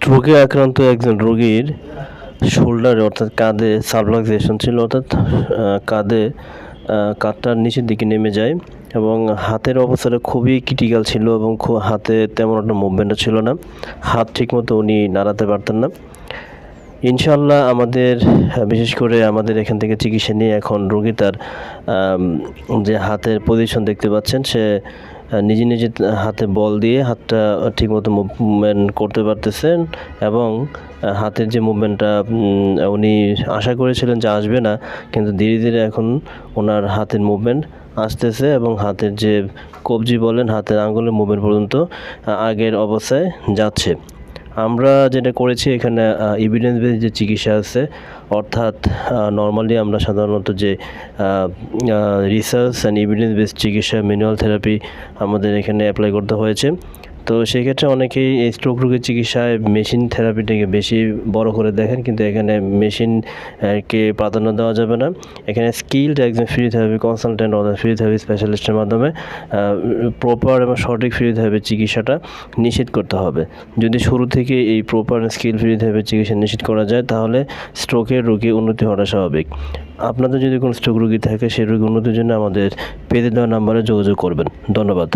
স্ট্রোকে আক্রান্ত একজন রোগীর শোল্ডারে অর্থাৎ কাঁধে সাবলাক্সেশন ছিল, অর্থাৎ কাঁধটার নিচের দিকে নেমে যায় এবং হাতের অবস্থাটা খুবই ক্রিটিক্যাল ছিল এবং হাতে তেমন একটা মুভমেন্টও ছিল না। হাত ঠিকমতো উনি নাড়াতে পারতেন না। ইনশাআল্লাহ বিশেষ করে আমাদের এখান থেকে চিকিৎসা নিয়ে এখন রোগী তার যে হাতের পজিশন দেখতে পাচ্ছেন, সে নিজে হাতে বল দিয়ে হাতটা ঠিকমতো মুভমেন্ট করতে পারতেছেন এবং হাতের যে মুভমেন্টটা উনি আশা করেছিলেন যে আসবে না, কিন্তু ধীরে ধীরে এখন ওনার হাতের মুভমেন্ট আসতেছে এবং হাতের যে কবজি বলেন, হাতের আঙ্গুলের মুভমেন্ট পর্যন্ত আগের অবস্থায় যাচ্ছে। আমরা যেটা করেছি এখানে এভিডেন্স বেস যে চিকিৎসা আছে, অর্থাৎ নর্মালি আমরা সাধারণত যে রিসার্চ অ্যান্ড এভিডেন্স বেস চিকিৎসা ম্যানুয়াল থেরাপি আমাদের এখানে অ্যাপ্লাই করতে হয়েছে। তো সেক্ষেত্রে অনেকেই এই স্ট্রোক রোগের চিকিৎসায় মেশিন থেরাপিটাকে বেশি বড় করে দেখেন, কিন্তু এখানে মেশিনকে প্রাধান্য দেওয়া যাবে না। এখানে স্কিলড একজন ফিজিওথেরাপি কনসালটেন্ট অথবা ফিজিওথেরাপি স্পেশালিস্টের মাধ্যমে প্রপার এবং সঠিক ফিজিওথেরাপি চিকিৎসাটা নিশ্চিত করতে হবে। যদি শুরু থেকে এই প্রপার স্কিল ফিজিওথেরাপি চিকিৎসা নিশ্চিত করা যায়, তাহলে স্ট্রোকের রোগী উন্নতি হওয়াটা স্বাভাবিক। আপনাদের যদি কোনো স্ট্রোক রোগী থাকে, সেই রোগী উন্নতির জন্য আমাদের পেতে দেওয়া নাম্বারে যোগাযোগ করবেন। ধন্যবাদ।